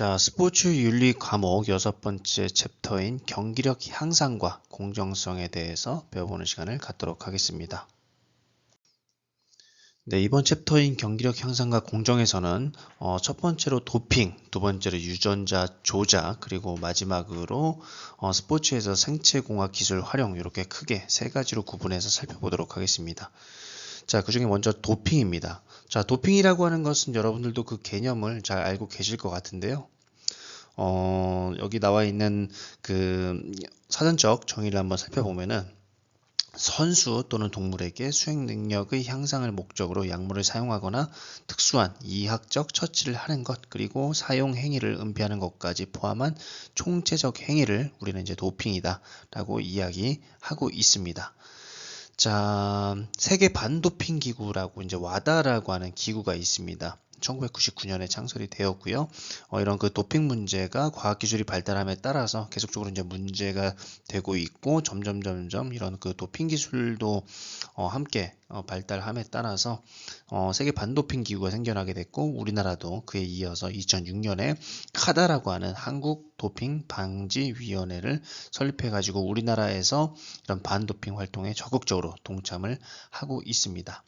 자, 스포츠 윤리 과목 6번째 챕터인 경기력 향상과 공정성에 대해서 배워보는 시간을 갖도록 하겠습니다. 네, 이번 챕터인 경기력 향상과 공정에서는 첫 번째로 도핑, 두 번째로 유전자 조작, 그리고 마지막으로 스포츠에서 생체공학 기술 활용, 이렇게 크게 세 가지로 구분해서 살펴보도록 하겠습니다. 자, 그 중에 먼저 도핑입니다. 자, 도핑이라고 하는 것은 여러분들도 그 개념을 잘 알고 계실 것 같은데요. 여기 나와 있는 그 사전적 정의를 한번 살펴보면은 선수 또는 동물에게 수행 능력의 향상을 목적으로 약물을 사용하거나 특수한 이학적 처치를 하는 것, 그리고 사용 행위를 은폐하는 것까지 포함한 총체적 행위를 우리는 이제 도핑이다 라고 이야기하고 있습니다. 자, 세계 반도핑 기구라고 이제 와다라고 하는 기구가 있습니다. 1999년에 창설이 되었고요. 이런 그 도핑 문제가 과학기술이 발달함에 따라서 계속적으로 이제 문제가 되고 있고, 점점 이런 그 도핑 기술도 함께 발달함에 따라서 세계 반도핑 기구가 생겨나게 됐고, 우리나라도 그에 이어서 2006년에 카다라고 하는 한국 도핑 방지 위원회를 설립해 가지고 우리나라에서 이런 반도핑 활동에 적극적으로 동참을 하고 있습니다.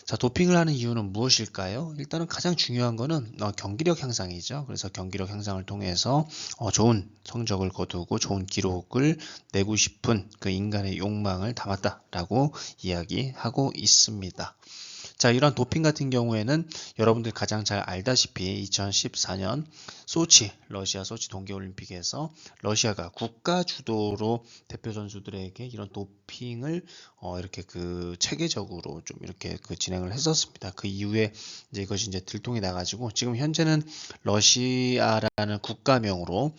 자, 도핑을 하는 이유는 무엇일까요? 일단은 가장 중요한 거는 경기력 향상이죠. 그래서 경기력 향상을 통해서 좋은 성적을 거두고 좋은 기록을 내고 싶은 그 인간의 욕망을 담았다라고 이야기하고 있습니다. 자, 이런 도핑 같은 경우에는 여러분들 가장 잘 알다시피 2014년 러시아 소치 동계올림픽에서 러시아가 국가 주도로 대표 선수들에게 이런 도핑을 이렇게 그 체계적으로 좀 이렇게 그 진행을 했었습니다. 그 이후에 이제 이것이 이제 들통이 나가지고 지금 현재는 러시아라는 국가명으로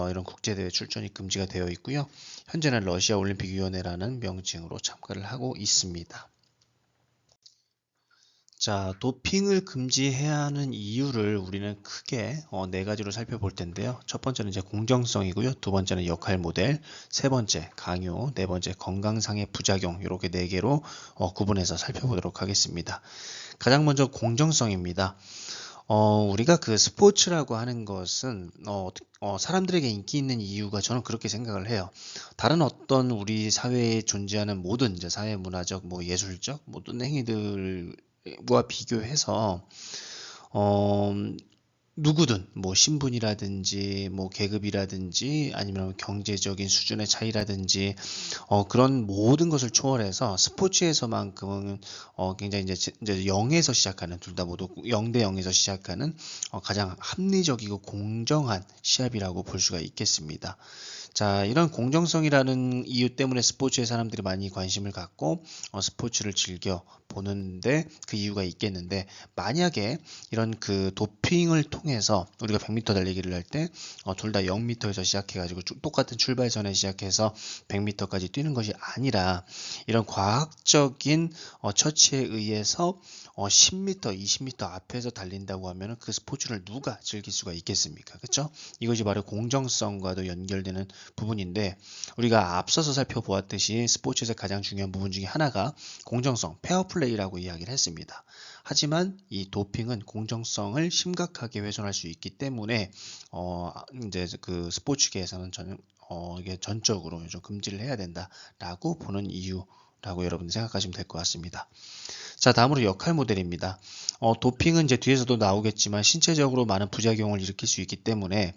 이런 국제대회 출전이 금지가 되어 있고요. 현재는 러시아 올림픽위원회라는 명칭으로 참가를 하고 있습니다. 자, 도핑을 금지해야 하는 이유를 우리는 크게 네 가지로 살펴볼 텐데요. 첫 번째는 이제 공정성이고요. 두 번째는 역할 모델, 세 번째 강요, 네 번째 건강상의 부작용, 이렇게 네 개로 구분해서 살펴보도록 하겠습니다. 가장 먼저 공정성입니다. 우리가 그 스포츠라고 하는 것은 사람들에게 인기 있는 이유가 저는 그렇게 생각을 해요. 다른 어떤 우리 사회에 존재하는 모든 이제 사회 문화적, 뭐 예술적 모든 행위들과 비교해서 어, 누구든 뭐 신분이라든지 뭐 계급이라든지 아니면 경제적인 수준의 차이라든지 그런 모든 것을 초월해서 스포츠에서만큼은 굉장히 이제 0에서 시작하는, 둘 다 모두 0대 0에서 시작하는 가장 합리적이고 공정한 시합이라고 볼 수가 있겠습니다. 자, 이런 공정성이라는 이유 때문에 스포츠에 사람들이 많이 관심을 갖고 스포츠를 즐겨 보는데 그 이유가 있겠는데, 만약에 이런 그 도핑을 통해서 우리가 100m 달리기를 할 때 둘 다 0m에서 시작해가지고 똑같은 출발선에 시작해서 100m까지 뛰는 것이 아니라 이런 과학적인 처치에 의해서 10m, 20m 앞에서 달린다고 하면 그 스포츠를 누가 즐길 수가 있겠습니까? 그렇죠? 이것이 바로 공정성과도 연결되는 부분인데, 우리가 앞서서 살펴보았듯이 스포츠에서 가장 중요한 부분 중에 하나가 공정성, 페어플레이라고 이야기를 했습니다. 하지만 이 도핑은 공정성을 심각하게 훼손할 수 있기 때문에 이제 그 스포츠계에서는 이게 전적으로 좀 금지를 해야 된다라고 보는 이유라고 여러분들 생각하시면 될 것 같습니다. 자, 다음으로 역할 모델입니다. 도핑은 이제 뒤에서도 나오겠지만 신체적으로 많은 부작용을 일으킬 수 있기 때문에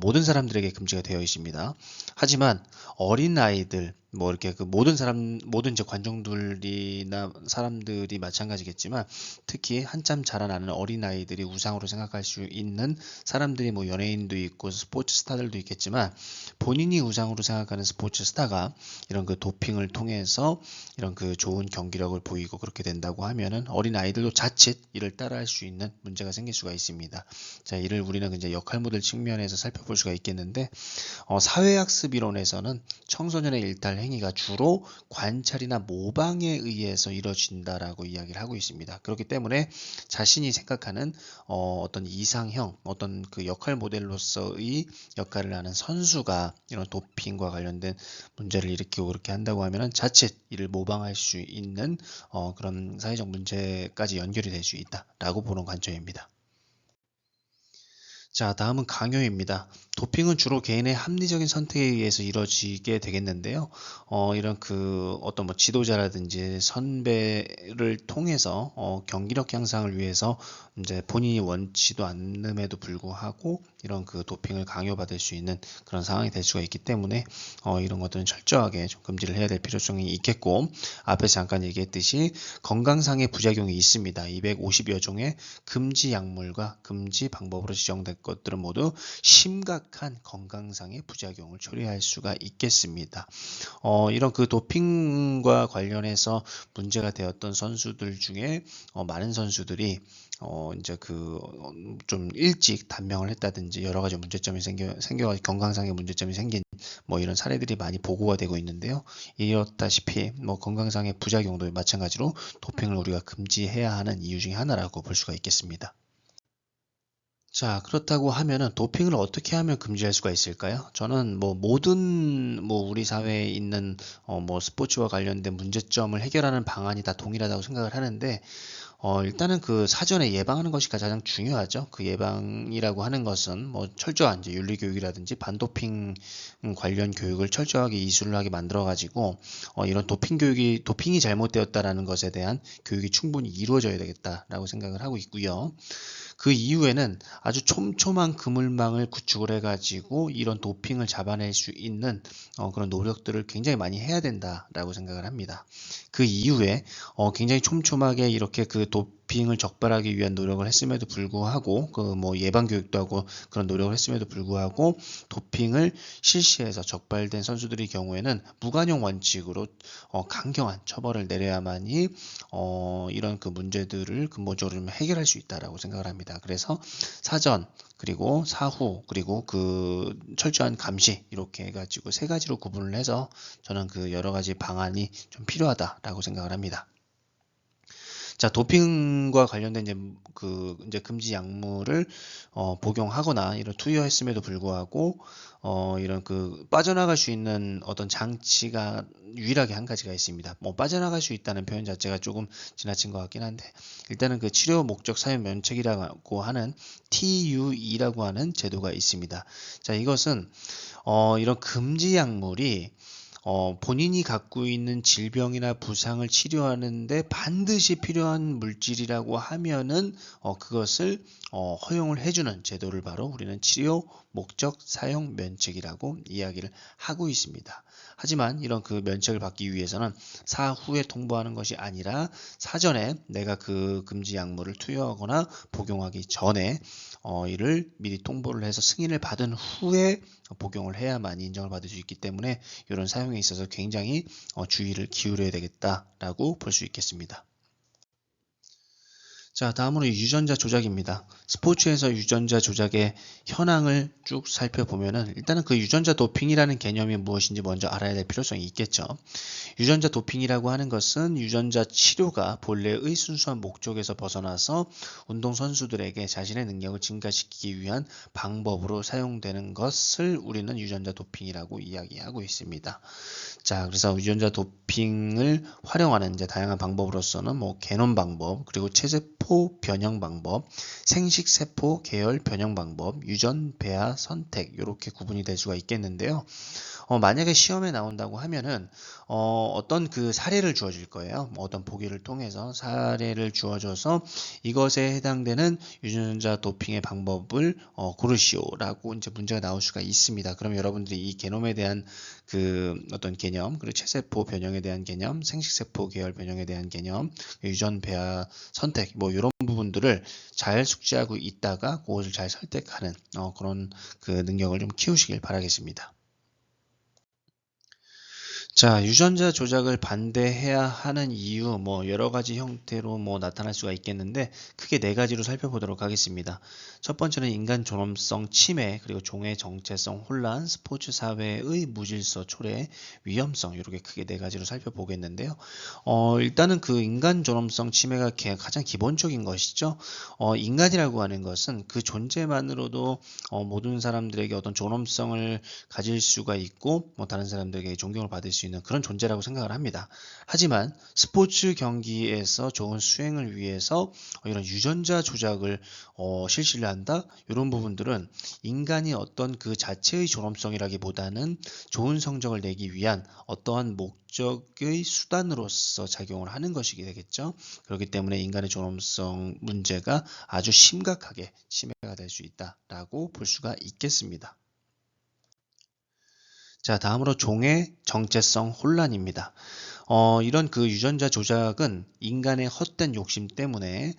모든 사람들에게 금지가 되어 있습니다. 하지만 어린 아이들, 뭐 이렇게 그 모든 이제 관중들이나 사람들이 마찬가지겠지만, 특히 한참 자라나는 어린 아이들이 우상으로 생각할 수 있는 사람들이 뭐 연예인도 있고 스포츠 스타들도 있겠지만, 본인이 우상으로 생각하는 스포츠 스타가 이런 그 도핑을 통해서 이런 그 좋은 경기력을 보이고 그렇게 된다고 하면은 어린 아이들도 자칫 이를 따라할 수 있는 문제가 생길 수가 있습니다. 자, 이를 우리는 이제 역할 모델 측면에서 살펴볼 수가 있겠는데, 사회학습 이론에서는 청소년의 일탈 행위가 주로 관찰이나 모방에 의해서 이루어진다라고 이야기를 하고 있습니다. 그렇기 때문에 자신이 생각하는 어떤 이상형, 어떤 그 역할 모델로서의 역할을 하는 선수가 이런 도핑과 관련된 문제를 일으키고 그렇게 한다고 하면 자칫 이를 모방할 수 있는 그런 사회적 문제까지 연결이 될 수 있다라고 보는 관점입니다. 자, 다음은 강요입니다. 도핑은 주로 개인의 합리적인 선택에 의해서 이루어지게 되겠는데요. 이런 어떤 뭐 지도자라든지 선배를 통해서 경기력 향상을 위해서 이제 본인이 원치도 않음에도 불구하고 이런 도핑을 강요받을 수 있는 그런 상황이 될 수가 있기 때문에 이런 것들은 철저하게 좀 금지를 해야 될 필요성이 있겠고, 앞에서 잠깐 얘기했듯이 건강상의 부작용이 있습니다. 250여 종의 금지 약물과 금지 방법으로 지정된 것들은 모두 심각한 건강상의 부작용을 초래할 수가 있겠습니다. 이런 도핑과 관련해서 문제가 되었던 선수들 중에 많은 선수들이 이제 좀 일찍 단명을 했다든지 여러 가지 문제점이 생겨 건강상의 문제점이 생긴 뭐 이런 사례들이 많이 보고가 되고 있는데요. 이렇다시피 뭐 건강상의 부작용도 마찬가지로 도핑을 우리가 금지해야 하는 이유 중에 하나라고 볼 수가 있겠습니다. 자, 그렇다고 하면은 도핑을 어떻게 하면 금지할 수가 있을까요? 저는 뭐 모든 우리 사회에 있는 뭐 스포츠와 관련된 문제점을 해결하는 방안이 다 동일하다고 생각을 하는데, 일단은 사전에 예방하는 것이 가장 중요하죠. 그 예방이라고 하는 것은 뭐 철저한 이제 윤리 교육이라든지 반도핑 관련 교육을 철저하게 이수를 하게 만들어 가지고 이런 도핑이 잘못되었다라는 것에 대한 교육이 충분히 이루어져야 되겠다라고 생각을 하고 있고요. 그 이후에는 아주 촘촘한 그물망을 구축을 해가지고 이런 도핑을 잡아낼 수 있는 그런 노력들을 굉장히 많이 해야 된다라고 생각을 합니다. 그 이후에 굉장히 촘촘하게 이렇게 도핑을 적발하기 위한 노력을 했음에도 불구하고 뭐 예방 교육도 하고 그런 노력을 했음에도 불구하고 도핑을 실시해서 적발된 선수들의 경우에는 무관용 원칙으로 강경한 처벌을 내려야만이 이런 문제들을 근본적으로 좀 해결할 수 있다라고 생각을 합니다. 그래서 사전 그리고 사후 그리고 철저한 감시 이렇게 해가지고 세 가지로 구분을 해서 저는 여러 가지 방안이 좀 필요하다라고 생각을 합니다. 자, 도핑과 관련된 이제 금지 약물을 복용하거나 이런 투여했음에도 불구하고 이런 빠져나갈 수 있는 어떤 장치가 유일하게 한 가지가 있습니다. 뭐 빠져나갈 수 있다는 표현 자체가 조금 지나친 것 같긴 한데, 일단은 치료 목적 사용 면책이라고 하는 TUE라고 하는 제도가 있습니다. 자, 이것은 이런 금지 약물이 본인이 갖고 있는 질병이나 부상을 치료하는데 반드시 필요한 물질이라고 하면은 그것을 허용을 해주는 제도를 바로 우리는 치료 목적 사용 면책이라고 이야기를 하고 있습니다. 하지만 이런 면책을 받기 위해서는 사후에 통보하는 것이 아니라 사전에 내가 금지 약물을 투여하거나 복용하기 전에 이를 미리 통보를 해서 승인을 받은 후에 복용을 해야만 인정을 받을 수 있기 때문에 이런 사용에 있어서 굉장히 주의를 기울여야 되겠다라고 볼 수 있겠습니다. 자, 다음으로 유전자 조작입니다. 스포츠에서 유전자 조작의 현황을 쭉 살펴보면은 일단은 유전자 도핑이라는 개념이 무엇인지 먼저 알아야 될 필요성이 있겠죠. 유전자 도핑이라고 하는 것은 유전자 치료가 본래의 순수한 목적에서 벗어나서 운동선수들에게 자신의 능력을 증가시키기 위한 방법으로 사용되는 것을 우리는 유전자 도핑이라고 이야기하고 있습니다. 자, 그래서 유전자 도핑을 활용하는 이제 다양한 방법으로서는 뭐 개놈 방법, 그리고 체세포 변형 방법, 생식세포 계열 변형 방법, 유전 배아 선택 이렇게 구분이 될 수가 있겠는데요. 만약에 시험에 나온다고 하면은 어떤 사례를 주어질 거예요. 어떤 보기를 통해서 사례를 주어줘서 이것에 해당되는 유전자 도핑의 방법을 고르시오라고 이제 문제가 나올 수가 있습니다. 그럼 여러분들이 이 게놈에 대한 어떤 개념, 그리고 체세포 변형에 대한 개념, 생식세포 계열 변형에 대한 개념, 유전 배아 선택 뭐 이런 부분들을 잘 숙지하고 있다가 그것을 잘 설득하는 그런 능력을 좀 키우시길 바라겠습니다. 자, 유전자 조작을 반대해야 하는 이유, 뭐, 여러 가지 형태로 나타날 수가 있겠는데, 크게 네 가지로 살펴보도록 하겠습니다. 첫 번째는 인간 존엄성 침해, 그리고 종의 정체성 혼란, 스포츠 사회의 무질서 초래, 위험성, 이렇게 크게 네 가지로 살펴보겠는데요. 일단은 인간 존엄성 침해가 가장 기본적인 것이죠. 인간이라고 하는 것은 그 존재만으로도 모든 사람들에게 어떤 존엄성을 가질 수가 있고, 다른 사람들에게 존경을 받을 수 수 있는 그런 존재라고 생각을 합니다. 하지만 스포츠 경기에서 좋은 수행을 위해서 이런 유전자 조작을 실시를 한다. 이런 부분들은 인간이 어떤 그 자체의 존엄성이라기보다는 좋은 성적을 내기 위한 어떠한 목적의 수단으로서 작용을 하는 것이게 되겠죠. 그렇기 때문에 인간의 존엄성 문제가 아주 심각하게 침해가 될 수 있다라고 볼 수가 있겠습니다. 자, 다음으로 종의 정체성 혼란입니다. 이런 그 유전자 조작은 인간의 헛된 욕심 때문에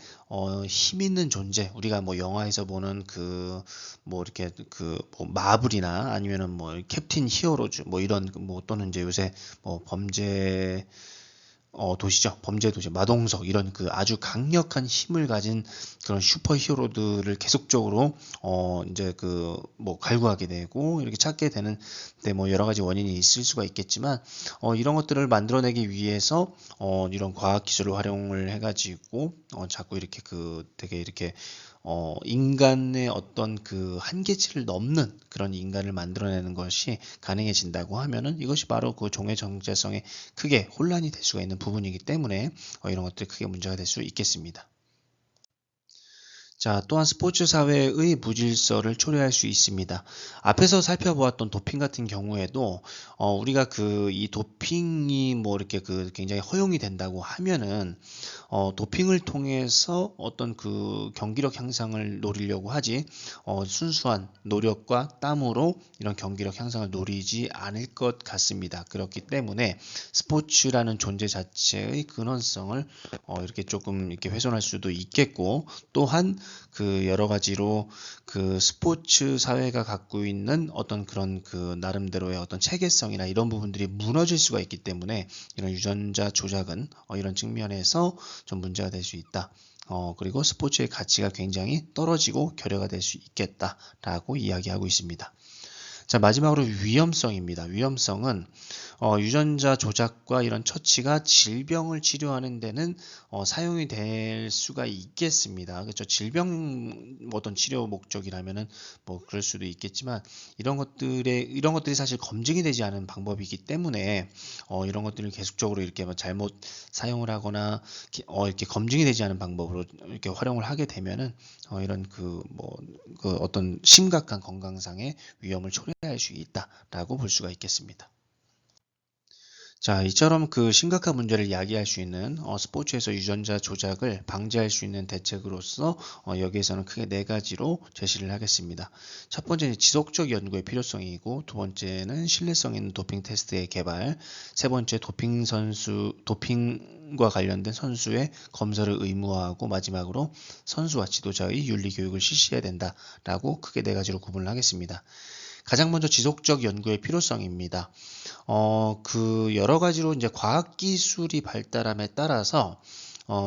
힘 있는 존재, 우리가 뭐 영화에서 보는 그 뭐 이렇게 그 뭐 마블이나 아니면은 뭐 캡틴 히어로즈 뭐 이런 뭐 또는 이제 요새 뭐 범죄 도시죠. 범죄 도시, 마동석 이런 그 아주 강력한 힘을 가진 그런 슈퍼 히어로들을 계속적으로 이제 그 뭐 갈구하게 되고 이렇게 찾게 되는 데 뭐 여러 가지 원인이 있을 수가 있겠지만 이런 것들을 만들어내기 위해서 이런 과학 기술을 활용을 해가지고 자꾸 이렇게 그 되게 이렇게 인간의 어떤 그 한계치를 넘는 그런 인간을 만들어내는 것이 가능해진다고 하면은 이것이 바로 그 종의 정체성에 크게 혼란이 될 수가 있는 부분이기 때문에 이런 것들이 크게 문제가 될 수 있겠습니다. 자, 또한 스포츠 사회의 무질서를 초래할 수 있습니다. 앞에서 살펴보았던 도핑 같은 경우에도 우리가 그 이 도핑이 뭐 이렇게 그 굉장히 허용이 된다고 하면은 도핑을 통해서 어떤 그 경기력 향상을 노리려고 하지 순수한 노력과 땀으로 이런 경기력 향상을 노리지 않을 것 같습니다. 그렇기 때문에 스포츠라는 존재 자체의 근원성을 이렇게 조금 이렇게 훼손할 수도 있겠고, 또한 그 여러 가지로 그 스포츠 사회가 갖고 있는 어떤 그런 그 나름대로의 어떤 체계성이나 이런 부분들이 무너질 수가 있기 때문에 이런 유전자 조작은 이런 측면에서 좀 문제가 될 수 있다. 그리고 스포츠의 가치가 굉장히 떨어지고 결여가 될 수 있겠다라고 이야기하고 있습니다. 자, 마지막으로 위험성입니다. 위험성은 유전자 조작과 이런 처치가 질병을 치료하는 데는 사용이 될 수가 있겠습니다. 그렇죠? 질병 어떤 치료 목적이라면은 뭐 그럴 수도 있겠지만 이런 것들이 사실 검증이 되지 않은 방법이기 때문에 이런 것들을 계속적으로 이렇게 뭐 잘못 사용을 하거나 이렇게 검증이 되지 않은 방법으로 이렇게 활용을 하게 되면은 이런 그 어떤 심각한 건강상의 위험을 초래할 수 있다라고 볼 수가 있겠습니다. 자, 이처럼 그 심각한 문제를 야기할 수 있는 스포츠에서 유전자 조작을 방지할 수 있는 대책으로서 여기에서는 크게 네 가지로 제시를 하겠습니다. 첫 번째는 지속적 연구의 필요성이고, 두 번째는 신뢰성 있는 도핑 테스트의 개발, 세 번째 도핑과 관련된 선수의 검사를 의무화하고, 마지막으로 선수와 지도자의 윤리 교육을 실시해야 된다라고 크게 네 가지로 구분을 하겠습니다. 가장 먼저 지속적 연구의 필요성입니다. 그 여러 가지로 이제 과학 기술이 발달함에 따라서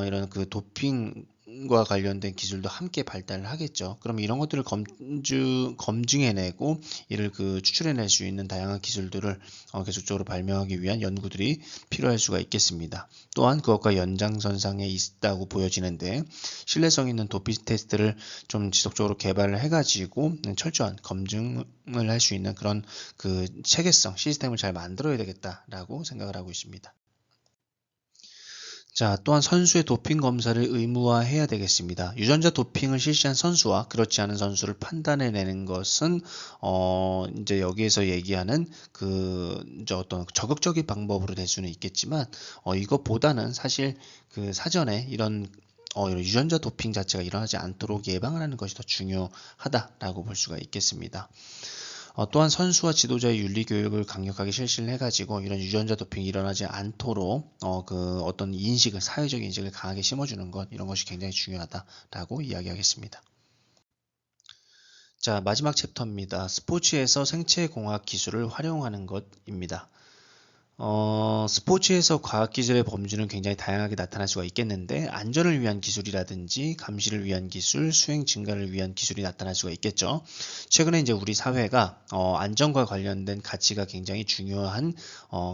이런 그 도핑과 관련된 기술도 함께 발달을 하겠죠. 그럼 이런 것들을 검증해내고 이를 그 추출해낼 수 있는 다양한 기술들을 계속적으로 발명하기 위한 연구들이 필요할 수가 있겠습니다. 또한 그것과 연장선상에 있다고 보여지는데, 신뢰성 있는 도핑 테스트를 좀 지속적으로 개발을 해가지고 철저한 검증을 할 수 있는 그런 그 체계성 시스템을 잘 만들어야 되겠다라고 생각을 하고 있습니다. 자, 또한 선수의 도핑 검사를 의무화해야 되겠습니다. 유전자 도핑을 실시한 선수와 그렇지 않은 선수를 판단해내는 것은 이제 여기에서 얘기하는 그 이제 어떤 적극적인 방법으로 될 수는 있겠지만 이것보다는 사실 그 사전에 이런 유전자 도핑 자체가 일어나지 않도록 예방을 하는 것이 더 중요하다라고 볼 수가 있겠습니다. 또한 선수와 지도자의 윤리 교육을 강력하게 실시를 해가지고 이런 유전자 도핑이 일어나지 않도록 그 어떤 인식을, 사회적 인식을 강하게 심어주는 것, 이런 것이 굉장히 중요하다라고 이야기하겠습니다. 자, 마지막 챕터입니다. 스포츠에서 생체공학 기술을 활용하는 것입니다. 스포츠에서 과학기술의 범주는 굉장히 다양하게 나타날 수가 있겠는데, 안전을 위한 기술이라든지 감시를 위한 기술, 수행 증가를 위한 기술이 나타날 수가 있겠죠. 최근에 이제 우리 사회가 안전과 관련된 가치가 굉장히 중요한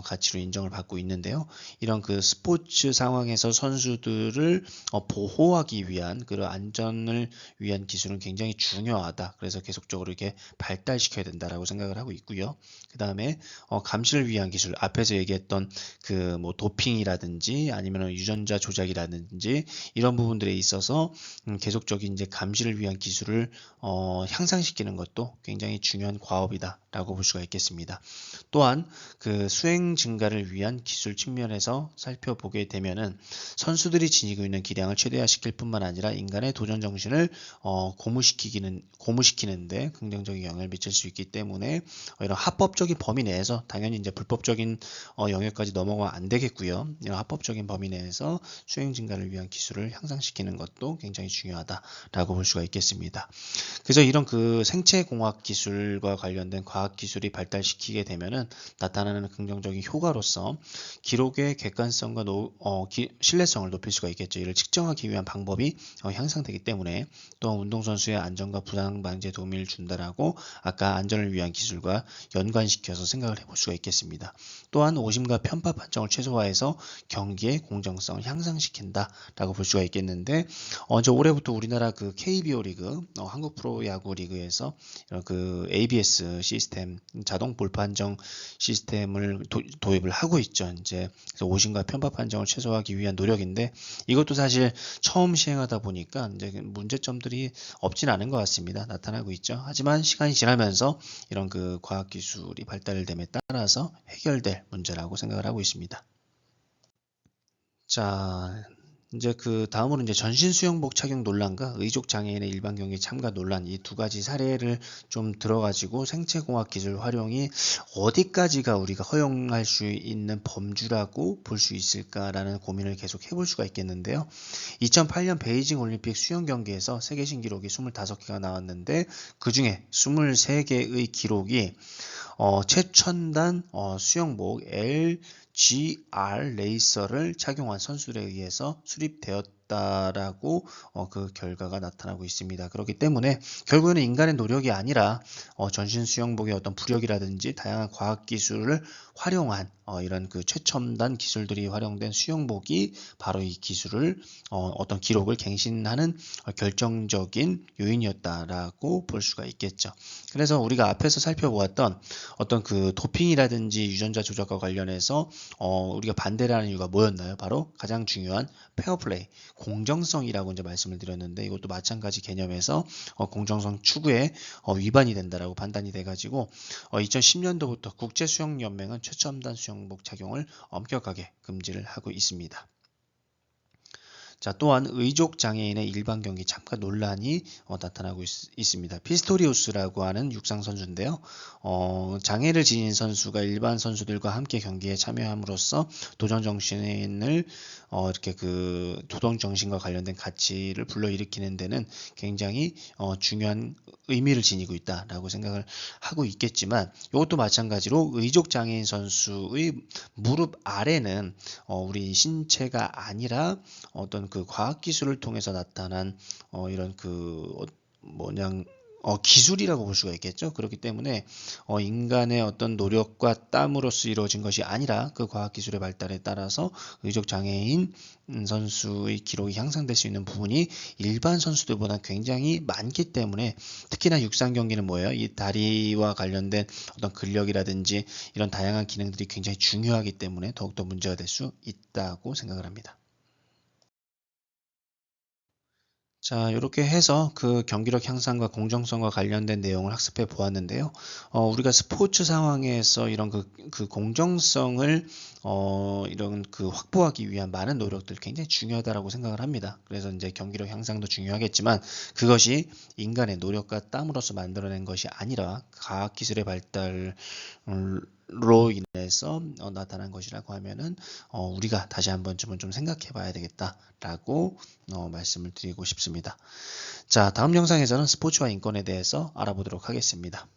가치로 인정을 받고 있는데요. 이런 그 스포츠 상황에서 선수들을 보호하기 위한 그런 안전을 위한 기술은 굉장히 중요하다. 그래서 계속적으로 이렇게 발달시켜야 된다라고 생각을 하고 있고요. 그 다음에 감시를 위한 기술, 앞에서 앞에서 얘기했던 그 뭐 도핑이라든지 아니면 유전자 조작이라든지 이런 부분들에 있어서 계속적인 이제 감시를 위한 기술을 향상시키는 것도 굉장히 중요한 과업이다라고 볼 수가 있겠습니다. 또한 그 수행 증가를 위한 기술 측면에서 살펴보게 되면은 선수들이 지니고 있는 기량을 최대화시킬 뿐만 아니라 인간의 도전 정신을 고무시키는데 긍정적인 영향을 미칠 수 있기 때문에 이런 합법적인 범위 내에서 당연히 이제 불법적인 영역까지 넘어가면 안 되겠고요. 이런 합법적인 범위 내에서 수행 증가를 위한 기술을 향상시키는 것도 굉장히 중요하다라고 볼 수가 있겠습니다. 그래서 이런 그 생체공학 기술과 관련된 과학 기술이 발달시키게 되면은 나타나는 긍정적인 효과로서 기록의 객관성과 신뢰성을 높일 수가 있겠죠. 이를 측정하기 위한 방법이 향상되기 때문에 또한 운동선수의 안전과 부상 방지에 도움을 준다라고 아까 안전을 위한 기술과 연관시켜서 생각을 해볼 수가 있겠습니다. 또한 오심과 편파 판정을 최소화해서 경기의 공정성을 향상시킨다라고 볼 수가 있겠는데 이제 올해부터 우리나라 그 KBO 리그 한국 프로야구 리그에서 이런 그 ABS 시스템 자동 볼 판정 시스템을 도입을 하고 있죠. 이제 그래서 오심과 편파 판정을 최소화하기 위한 노력인데 이것도 사실 처음 시행하다 보니까 이제 문제점들이 없진 않은 것 같습니다. 나타나고 있죠. 하지만 시간이 지나면서 이런 그 과학 기술이 발달됨에 따라서 해결될 문제라고 생각을 하고 있습니다. 자, 이제 그 다음으로 이제 전신 수영복 착용 논란과 의족 장애인의 일반 경기 참가 논란 이 두 가지 사례를 좀 들어가지고 생체공학 기술 활용이 어디까지가 우리가 허용할 수 있는 범주라고 볼 수 있을까라는 고민을 계속 해볼 수가 있겠는데요. 2008년 베이징 올림픽 수영 경기에서 세계 신기록이 25개가 나왔는데 그 중에 23개의 기록이 최첨단 수영복 LGR 레이서를 착용한 선수들에 의해서 수립되었다라고 그 결과가 나타나고 있습니다. 그렇기 때문에 결국에는 인간의 노력이 아니라 전신 수영복의 어떤 부력이라든지 다양한 과학 기술을 활용한 이런 그 최첨단 기술들이 활용된 수영복이 바로 이 기술을 어떤 기록을 갱신하는 결정적인 요인이었다라고 볼 수가 있겠죠. 그래서 우리가 앞에서 살펴보았던 어떤 그 도핑이라든지 유전자 조작과 관련해서 우리가 반대를 하는 이유가 뭐였나요? 바로 가장 중요한 페어플레이, 공정성이라고 이제 말씀을 드렸는데 이것도 마찬가지 개념에서 공정성 추구에 위반이 된다라고 판단이 돼가지고 2010년도부터 국제수영연맹은 최첨단 수영복 착용을 엄격하게 금지를 하고 있습니다. 자, 또한 의족 장애인의 일반 경기 참가 논란이 나타나고 있습니다. 피스토리우스라고 하는 육상 선수인데요. 장애를 지닌 선수가 일반 선수들과 함께 경기에 참여함으로써 도전 정신을 이렇게 그 도전 정신과 관련된 가치를 불러일으키는 데는 굉장히 중요한 의미를 지니고 있다라고 생각을 하고 있겠지만 이것도 마찬가지로 의족 장애인 선수의 무릎 아래는 우리 신체가 아니라 어떤 그 과학 기술을 통해서 나타난 이런 그 기술이라고 볼 수가 있겠죠. 그렇기 때문에 인간의 어떤 노력과 땀으로써 이루어진 것이 아니라 그 과학 기술의 발달에 따라서 의족 장애인 선수의 기록이 향상될 수 있는 부분이 일반 선수들보다 굉장히 많기 때문에 특히나 육상 경기는 뭐예요? 이 다리와 관련된 어떤 근력이라든지 이런 다양한 기능들이 굉장히 중요하기 때문에 더욱더 문제가 될 수 있다고 생각을 합니다. 자, 이렇게 해서 그 경기력 향상과 공정성과 관련된 내용을 학습해 보았는데요. 우리가 스포츠 상황에서 이런 그 공정성을 이런 그 확보하기 위한 많은 노력들 굉장히 중요하다라고 생각을 합니다. 그래서 이제 경기력 향상도 중요하겠지만 그것이 인간의 노력과 땀으로서 만들어낸 것이 아니라 과학 기술의 발달로 인해서 나타난 것이라고 하면은 우리가 다시 한번쯤은 좀 생각해 봐야 되겠다라고 말씀을 드리고 싶습니다. 자, 다음 영상에서는 스포츠와 인권에 대해서 알아보도록 하겠습니다.